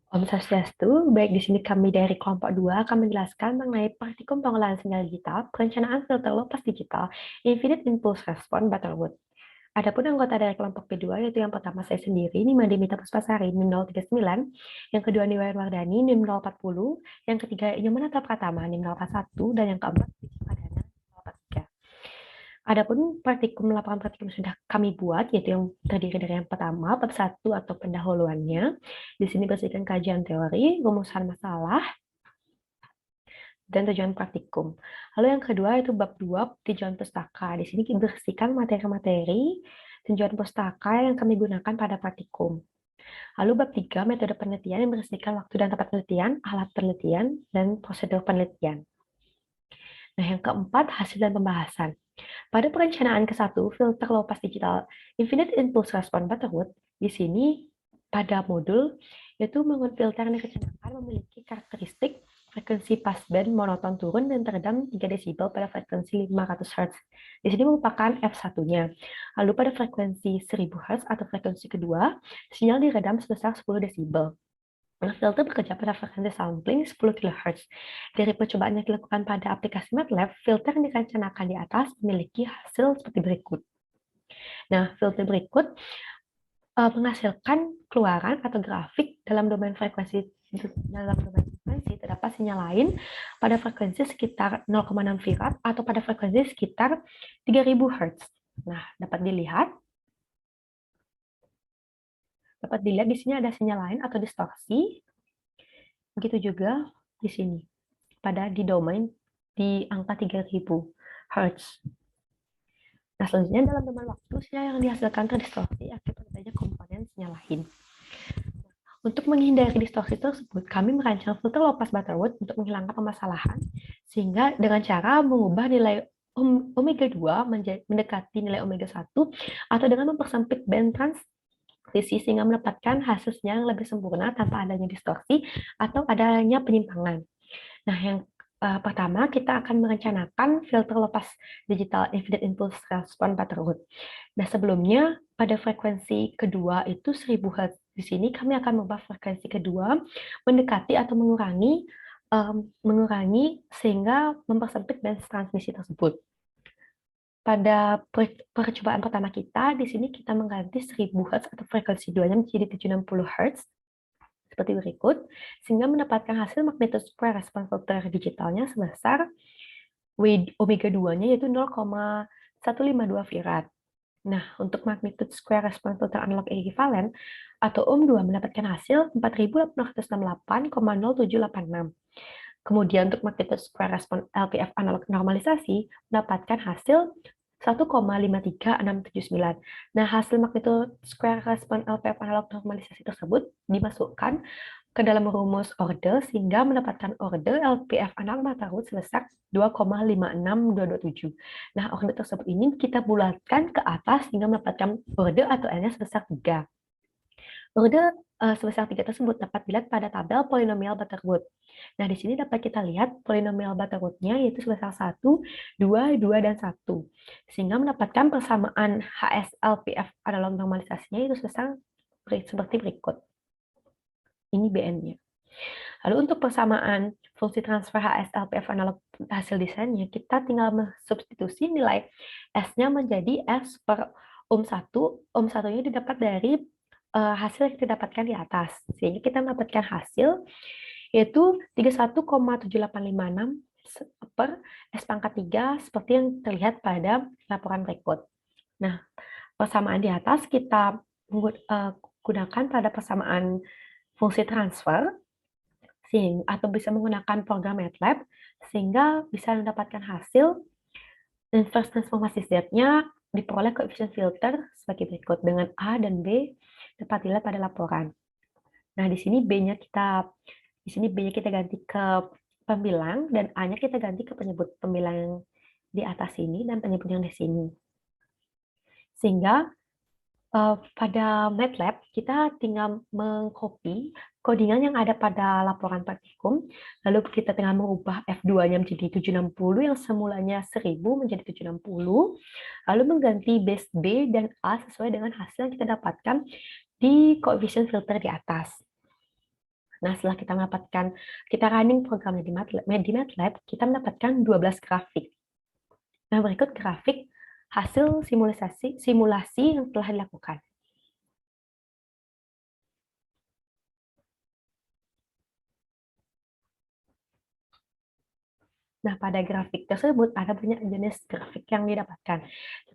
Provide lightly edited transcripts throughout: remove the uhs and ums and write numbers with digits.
Om Swastiastu, baik di sini kami dari kelompok 2 akan menjelaskan mengenai praktikum pengolahan sinyal digital, perencanaan filter lepas digital, Infinite Impulse Response Butterworth. Adapun anggota dari kelompok kedua, yaitu yang pertama saya sendiri, Nima Demita Puspasari, NIM 039, yang kedua Niwayan Wardani, NIM 040, yang ketiga Nyomanata Pratama, NIM 041, dan yang keempat Vicky Pradana, 043. Adapun lapangan praktikum sudah kami buat, yaitu yang terdiri dari yang pertama, bab 1 atau pendahuluannya. Di sini bersihkan kajian teori, rumusan masalah, dan tujuan praktikum. Lalu yang kedua itu bab 2, tujuan pustaka. Di sini bersihkan materi-materi tujuan pustaka yang kami gunakan pada praktikum. Lalu bab 3, metode penelitian yang bersihkan waktu dan tempat penelitian, alat penelitian, dan prosedur penelitian. Nah, yang keempat, hasil dan pembahasan. Pada perencanaan ke-1, filter low pass digital Infinite Impulse Response Butterworth, di sini pada modul, yaitu filter yang dikencangkan memiliki karakteristik frekuensi passband monoton turun dan teredam 3 desibel pada frekuensi 500 Hz. Di sini merupakan F1-nya. Lalu pada frekuensi 1000 Hz atau frekuensi kedua, sinyal diredam sebesar 10 desibel. Nah, filter bekerja pada frekuensi sampling 10 kHz. Dari percobaan yang dilakukan pada aplikasi MATLAB, filter yang dirancangkan di atas memiliki hasil seperti berikut. Nah, filter berikut menghasilkan keluaran atau grafik dalam domain frekuensi terdapat sinyal lain pada frekuensi sekitar 0,6 farad atau pada frekuensi sekitar 3000 Hz. Nah, dapat dilihat di sini ada sinyal lain atau distorsi. Begitu juga di sini di domain di angka 3000 Hz. Nah, selanjutnya dalam domain waktu, sinyal yang dihasilkan terdistorsi akibat adanya komponen sinyal lain. Untuk menghindari distorsi tersebut, kami merancang filter low pass Butterworth untuk menghilangkan permasalahan, sehingga dengan cara mengubah nilai omega 2 mendekati nilai omega 1 atau dengan mempersempit band transisi sehingga mendapatkan hasil sinyal yang lebih sempurna tanpa adanya distorsi atau adanya penyimpangan. Nah, yang pertama kita akan merencanakan filter lepas digital Infinite Impulse Response Butterworth. Nah, sebelumnya pada frekuensi kedua itu 1000 Hz. Di sini kami akan mengubah frekuensi kedua mendekati atau mengurangi sehingga mempersempit band transmisi tersebut. Pada percobaan pertama kita, di sini kita mengganti 1000 Hz atau frekuensi 2-nya menjadi 760 Hz seperti berikut, sehingga mendapatkan hasil magnitude square response filter digitalnya sebesar omega 2-nya yaitu 0,152 farad. Nah, untuk magnitude square response filter analog equivalent atau ohm2 mendapatkan hasil 4868,0786. Kemudian untuk magnitude square response LPF analog normalisasi mendapatkan hasil 1,53679. Nah, hasil magnitude square response LPF analog normalisasi tersebut dimasukkan ke dalam rumus order sehingga mendapatkan order LPF analog Butterworth sebesar 2,56227. Nah, order tersebut ini kita bulatkan ke atas hingga mendapatkan order atau N-nya sebesar 3. Order sebesar 3 tersebut dapat dilihat pada tabel polinomial Butterworth. Nah, di sini dapat kita lihat polinomial Butterworth-nya yaitu sebesar 1, 2, 2, dan 1. Sehingga mendapatkan persamaan HSLPF analog normalisasinya itu sebesar seperti berikut. Ini BN-nya. Lalu untuk persamaan fungsi transfer HSLPF analog hasil desainnya, kita tinggal mensubstitusi nilai S-nya menjadi S per ohm 1. Ohm 1-nya didapat dari hasil yang kita dapatkan di atas. Sehingga kita mendapatkan hasil yaitu 31,7856 per S pangkat 3 seperti yang terlihat pada laporan berikut. Nah, persamaan di atas kita gunakan pada persamaan fungsi transfer atau bisa menggunakan program MATLAB sehingga bisa mendapatkan hasil inverse transformasi Z-nya diperoleh koefisien filter sebagai berikut dengan A dan B dapat dilihat pada laporan. Nah, di sini B-nya kita ganti ke pembilang dan A-nya kita ganti ke penyebut pembilang yang di atas sini dan penyebut yang di sini. Sehingga pada MATLAB kita tinggal mengcopy codingan yang ada pada laporan praktikum, lalu kita tinggal mengubah F2-nya menjadi 760 yang semulanya 1000 menjadi 760, lalu mengganti base B dan A sesuai dengan hasil yang kita dapatkan di koefisien filter di atas. Nah, setelah kita running programnya di MATLAB, kita mendapatkan 12 grafik. Nah, berikut grafik hasil simulasi yang telah dilakukan. Nah, pada grafik tersebut ada banyak jenis grafik yang didapatkan.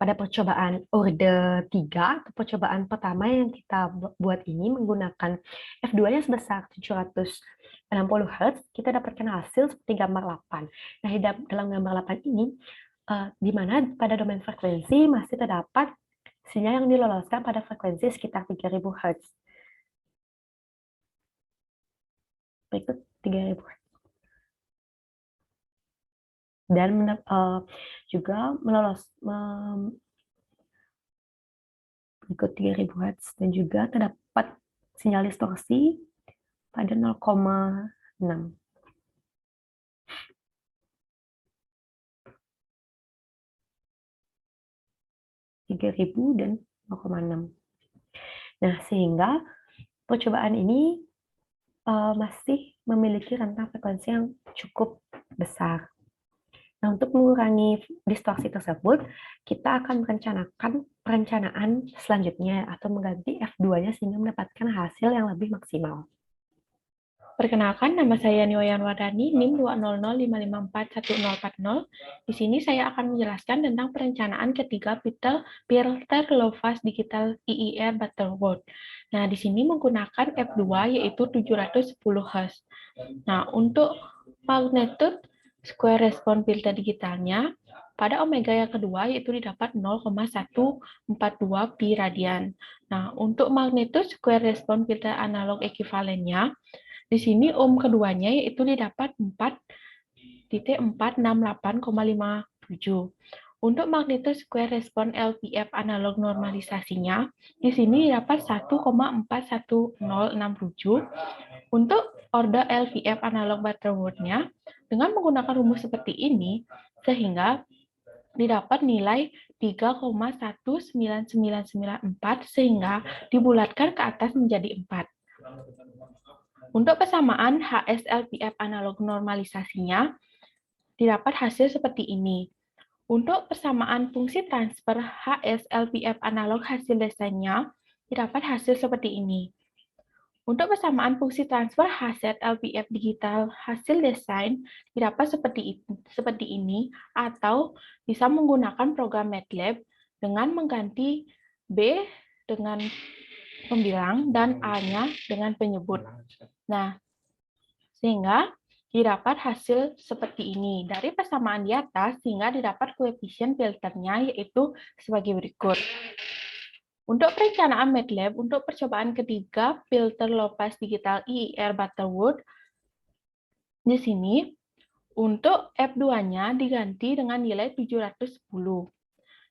Pada percobaan orde 3, atau percobaan pertama yang kita buat ini menggunakan F2-nya sebesar 760 Hz, kita dapatkan hasil seperti gambar 8. Nah, dalam gambar 8 ini, di mana pada domain frekuensi masih terdapat sinyal yang diloloskan pada frekuensi sekitar 3000 Hz. Berikut 3000 Hz. Dan juga ikut 3000 Hz dan juga terdapat sinyal distorsi pada 0,6. 3000 dan 0,6. Nah, sehingga percobaan ini masih memiliki rentang frekuensi yang cukup besar. Nah, untuk mengurangi distorsi tersebut, kita akan merencanakan perencanaan selanjutnya atau mengganti F2-nya sehingga mendapatkan hasil yang lebih maksimal. Perkenalkan, nama saya Niwayan Wardani, NIM 200554140. Di sini saya akan menjelaskan tentang perencanaan ketiga filter low pass digital IIR Butterworth. Nah, di sini menggunakan F2 yaitu 710 Hz. Nah, untuk magnitude square response filter digitalnya, pada omega yang kedua yaitu didapat 0,142 pi radian. Nah, untuk magnitude square response filter analog ekivalennya, di sini keduanya yaitu didapat 4,468,57. Untuk magnitude square response LPF analog normalisasinya, di sini dapat 1,41067. Untuk order LPF analog Butterworth-nya, dengan menggunakan rumus seperti ini, sehingga didapat nilai 3,19994 sehingga dibulatkan ke atas menjadi 4. Untuk persamaan HSLPF analog normalisasinya, didapat hasil seperti ini. Untuk persamaan fungsi transfer HSLPF analog hasil desainnya, didapat hasil seperti ini. Untuk persamaan fungsi transfer HSLPF digital hasil desain, didapat seperti ini, atau bisa menggunakan program MATLAB dengan mengganti B dengan pembilang dan A-nya dengan penyebut. Nah, sehingga didapat hasil seperti ini. Dari persamaan di atas, sehingga didapat koefisien filternya, yaitu sebagai berikut. Untuk perencanaan MATLAB, untuk percobaan ketiga filter low pass digital IIR Butterworth, di sini, untuk F2-nya diganti dengan nilai 710.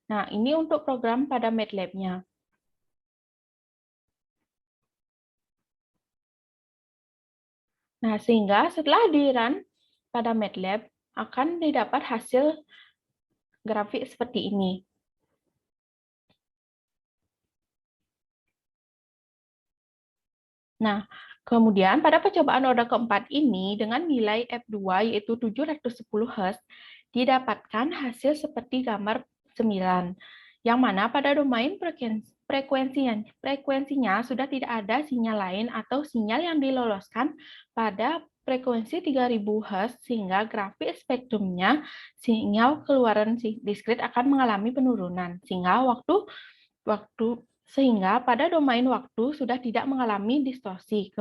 Nah, ini untuk program pada MATLAB-nya. Nah, sehingga setelah di-run pada MATLAB, akan didapat hasil grafik seperti ini. Nah, kemudian pada percobaan order keempat ini, dengan nilai F2 yaitu 710 Hz, didapatkan hasil seperti gambar 9, yang mana pada domain frekuensinya sudah tidak ada sinyal lain atau sinyal yang diloloskan pada frekuensi 3000 Hz, sehingga grafik spektrumnya sinyal keluaran diskrit akan mengalami penurunan, sehingga pada domain waktu sudah tidak mengalami distorsi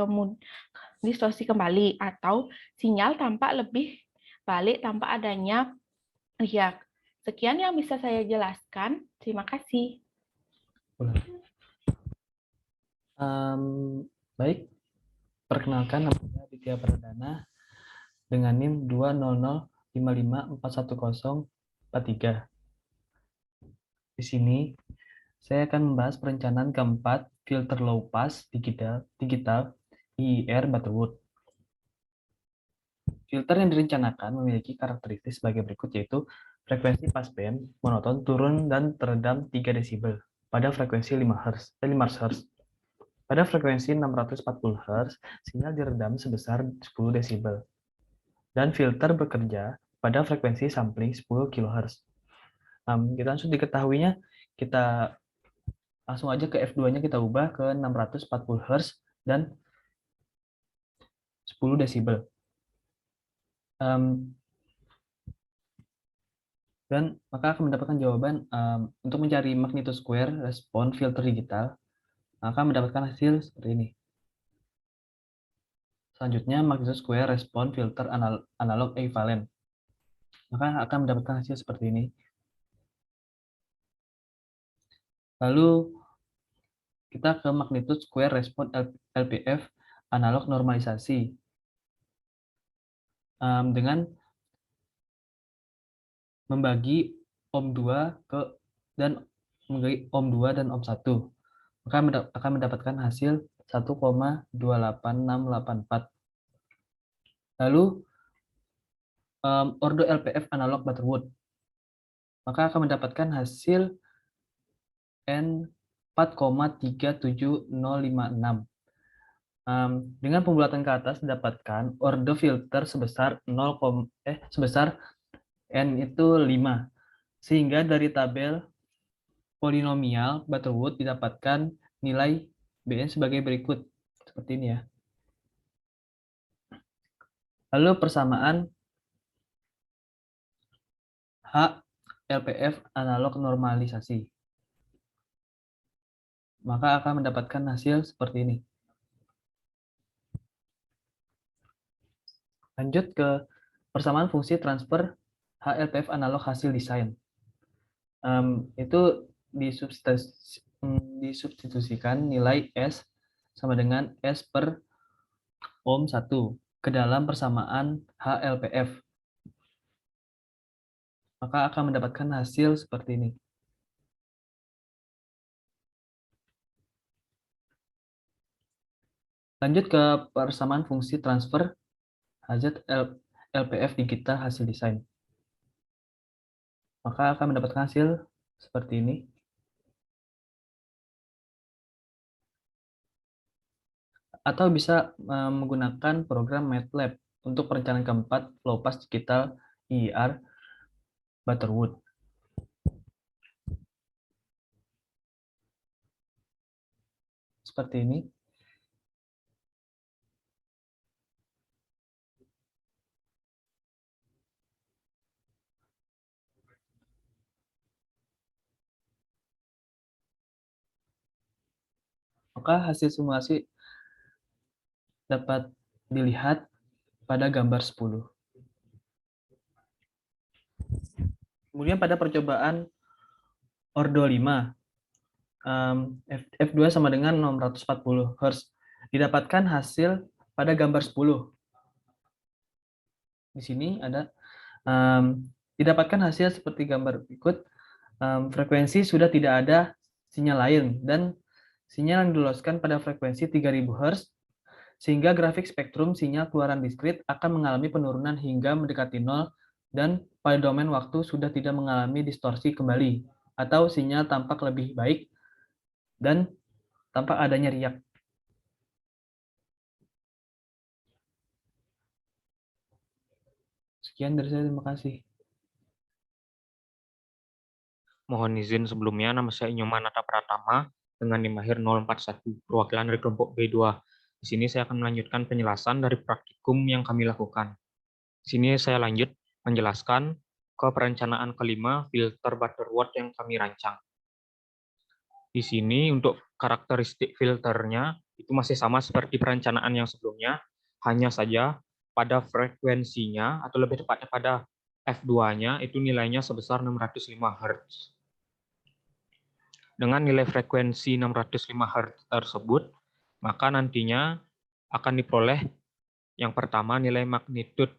kembali atau sinyal tampak lebih balik tanpa adanya riak. Sekian yang bisa saya jelaskan. Terima kasih. Baik, perkenalkan nama saya Aditya Pradana dengan NIM 20055411043. Di sini saya akan membahas perencanaan keempat filter low pass digital IIR Butterworth. Filter yang direncanakan memiliki karakteristik sebagai berikut, yaitu frekuensi passband monoton turun dan teredam 3 desibel pada frekuensi 5 Hz. Pada frekuensi 640 Hz, sinyal diredam sebesar 10 desibel. Dan filter bekerja pada frekuensi sampling 10 kHz. Kita langsung diketahuinya, kita langsung aja ke F2-nya kita ubah ke 640 Hz dan 10 desibel. Dan maka akan mendapatkan jawaban untuk mencari magnitude square respon filter digital, maka mendapatkan hasil seperti ini. Selanjutnya, magnitude square respon filter analog ekivalen, maka akan mendapatkan hasil seperti ini. Lalu kita ke magnitude square respon LPF analog normalisasi dengan membagi ohm 2 dan membagi ohm 2 dan ohm 1, maka akan mendapatkan hasil 1,28684. Lalu ordo LPF analog Butterworth, maka akan mendapatkan hasil N 4,37056. Dengan pembulatan ke atas didapatkan ordo filter sebesar sebesar N itu 5. Sehingga dari tabel polinomial Butterworth didapatkan nilai Bn sebagai berikut. Seperti ini ya. Lalu persamaan H LPF analog normalisasi, maka akan mendapatkan hasil seperti ini. Lanjut ke persamaan fungsi transfer HLPF analog hasil desain. Itu disubstitusikan nilai S sama dengan S per ohm 1 ke dalam persamaan HLPF. Maka akan mendapatkan hasil seperti ini. Lanjut ke persamaan fungsi transfer HZ LPF digital hasil desain. Maka akan mendapatkan hasil seperti ini. Atau bisa menggunakan program MATLAB untuk perencanaan keempat low pass digital IR Butterworth. Seperti ini. Maka hasil simulasi dapat dilihat pada gambar 10. Kemudian pada percobaan ordo 5, F2 sama dengan 640 Hz, didapatkan hasil pada gambar 10. Di sini ada didapatkan hasil seperti gambar berikut. Frekuensi sudah tidak ada sinyal lain dan sinyal yang diloloskan pada frekuensi 3000 Hz, sehingga grafik spektrum sinyal keluaran diskrit akan mengalami penurunan hingga mendekati 0 dan pada domain waktu sudah tidak mengalami distorsi kembali atau sinyal tampak lebih baik dan tampak adanya riak. Sekian dari saya, terima kasih. Mohon izin sebelumnya, nama saya Inyomanata Pratama dengan NIM akhir 041, perwakilan dari kelompok B2. Di sini saya akan melanjutkan penjelasan dari praktikum yang kami lakukan. Di sini saya lanjut menjelaskan ke perencanaan kelima filter Butterworth yang kami rancang. Di sini untuk karakteristik filternya itu masih sama seperti perencanaan yang sebelumnya, hanya saja pada frekuensinya atau lebih tepatnya pada F2-nya itu nilainya sebesar 605 Hz. Dengan nilai frekuensi 605 Hz tersebut, maka nantinya akan diperoleh yang pertama nilai magnitude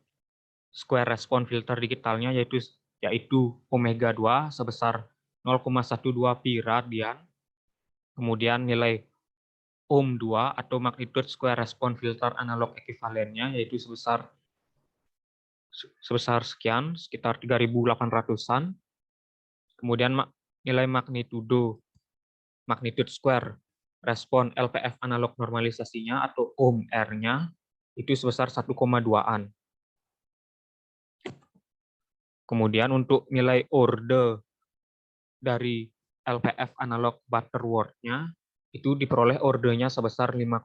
square respon filter digitalnya yaitu omega 2 sebesar 0,12 pi radian. Kemudian nilai ohm 2 atau magnitude square respon filter analog ekivalennya yaitu sebesar sekian, sekitar 3.800-an. Kemudian nilai magnitude square respon LPF analog normalisasinya atau ohm-R-nya itu sebesar 1,2-an. Kemudian untuk nilai order dari LPF analog Butterworth-nya itu diperoleh ordernya sebesar 5,9.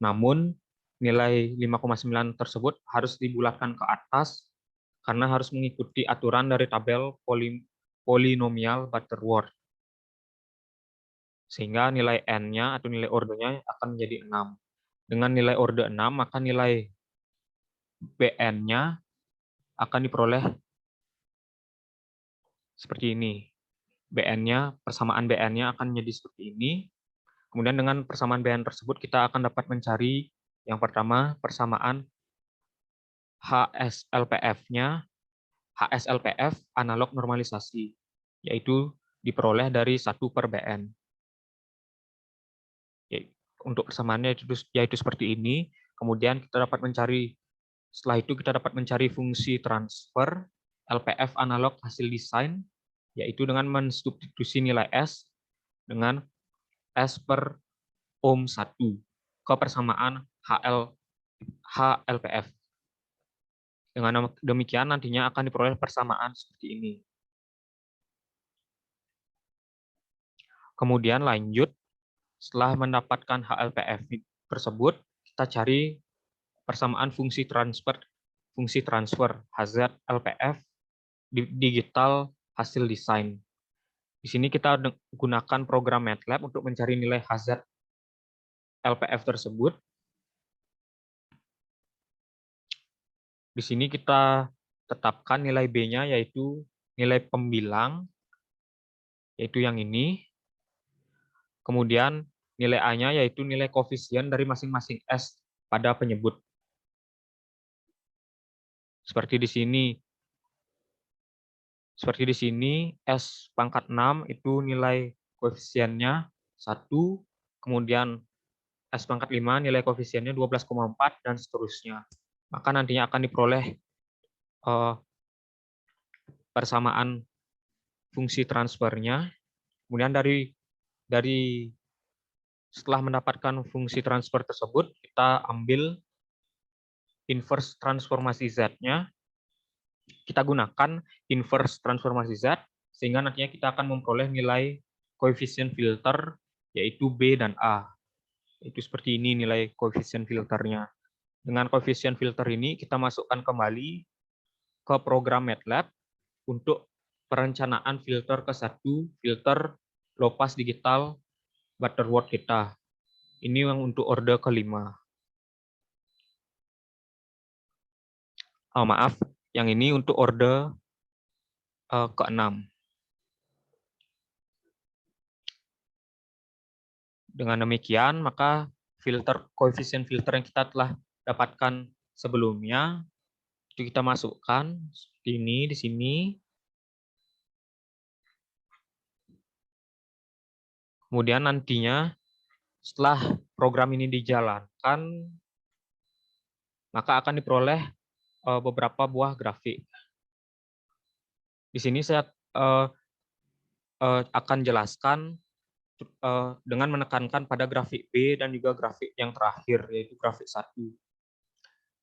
Namun nilai 5,9 tersebut harus dibulatkan ke atas karena harus mengikuti aturan dari tabel polinomial Butterworth. Sehingga nilai N-nya atau nilai ordernya akan menjadi 6. Dengan nilai order 6, maka nilai BN-nya akan diperoleh seperti ini. BN-nya, persamaan BN-nya akan menjadi seperti ini. Kemudian dengan persamaan BN tersebut, kita akan dapat mencari yang pertama persamaan HSLPF-nya, HSLPF analog normalisasi, yaitu diperoleh dari 1/BN. Untuk persamaannya yaitu seperti ini. Kemudian kita dapat mencari, setelah itu kita dapat mencari fungsi transfer LPF analog hasil desain, yaitu dengan mensubstitusi nilai S dengan S per ohm 1 ke persamaan HLPF. Dengan demikian nantinya akan diperoleh persamaan seperti ini. Kemudian lanjut, setelah mendapatkan HLPF tersebut, kita cari persamaan fungsi transfer HZLPF digital hasil desain. Di sini kita gunakan program MATLAB untuk mencari nilai HZLPF tersebut. Di sini kita tetapkan nilai B-nya yaitu nilai pembilang, yaitu yang ini. Kemudian nilai A-nya yaitu nilai koefisien dari masing-masing S pada penyebut. Seperti di sini. S pangkat 6 itu nilai koefisiennya 1, kemudian S pangkat 5 nilai koefisiennya 12,4 dan seterusnya. Maka nantinya akan diperoleh persamaan fungsi transfernya. Kemudian dari setelah mendapatkan fungsi transfer tersebut, kita ambil inverse transformasi Z-nya. Kita gunakan inverse transformasi Z, sehingga nantinya kita akan memperoleh nilai koefisien filter, yaitu B dan A. Itu seperti ini nilai koefisien filternya. Dengan koefisien filter ini, kita masukkan kembali ke program MATLAB untuk perencanaan filter ke-1, filter low pass digital Butterworth kita. Ini yang untuk order kelima. Maaf, yang ini untuk order ke-6. Dengan demikian, maka koefisien filter yang kita telah dapatkan sebelumnya, itu kita masukkan seperti ini di sini. Kemudian nantinya, setelah program ini dijalankan, maka akan diperoleh beberapa buah grafik. Di sini saya akan jelaskan dengan menekankan pada grafik B dan juga grafik yang terakhir, yaitu grafik 1.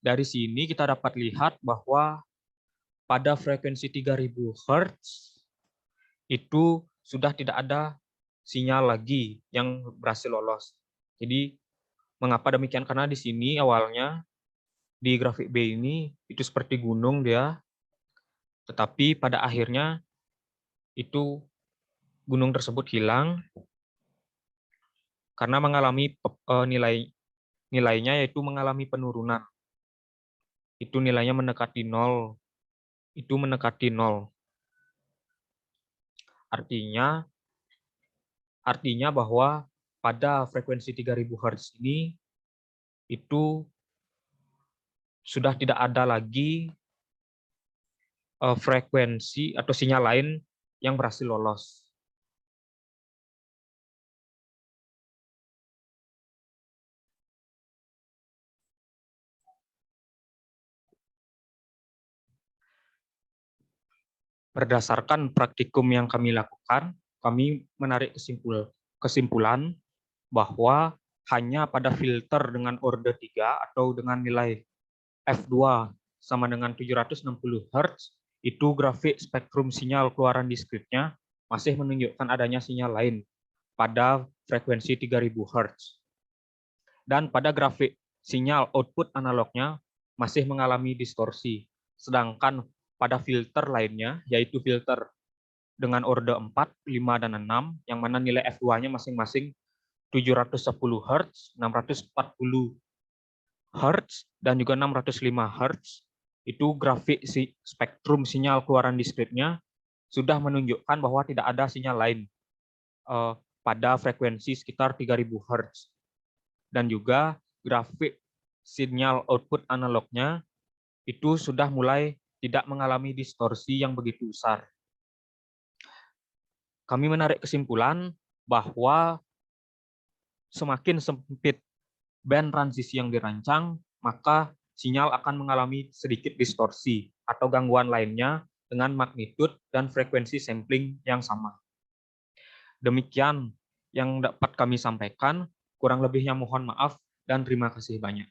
Dari sini kita dapat lihat bahwa pada frekuensi 3000 Hz itu sudah tidak ada sinyal lagi yang berhasil lolos. Jadi mengapa demikian? Karena di sini awalnya di grafik B ini itu seperti gunung dia, tetapi pada akhirnya itu gunung tersebut hilang karena mengalami nilainya yaitu mengalami penurunan. Itu nilainya mendekati 0. Itu mendekati 0. Artinya bahwa pada frekuensi 3000 Hz ini itu sudah tidak ada lagi frekuensi atau sinyal lain yang berhasil lolos. Berdasarkan praktikum yang kami lakukan, kami menarik kesimpulan bahwa hanya pada filter dengan order 3 atau dengan nilai F2 sama dengan 760 Hz, itu grafik spektrum sinyal keluaran diskritnya masih menunjukkan adanya sinyal lain pada frekuensi 3000 Hz. Dan pada grafik sinyal output analognya masih mengalami distorsi. Sedangkan pada filter lainnya, yaitu filter dengan order 4, 5, dan 6, yang mana nilai F2-nya masing-masing 710 Hz, 640 Hz, dan juga 605 Hz, itu grafik spektrum sinyal keluaran diskritnya sudah menunjukkan bahwa tidak ada sinyal lain pada frekuensi sekitar 3000 Hz. Dan juga grafik sinyal output analognya itu sudah mulai tidak mengalami distorsi yang begitu besar. Kami menarik kesimpulan bahwa semakin sempit band transisi yang dirancang, maka sinyal akan mengalami sedikit distorsi atau gangguan lainnya dengan magnitud dan frekuensi sampling yang sama. Demikian yang dapat kami sampaikan, kurang lebihnya mohon maaf dan terima kasih banyak.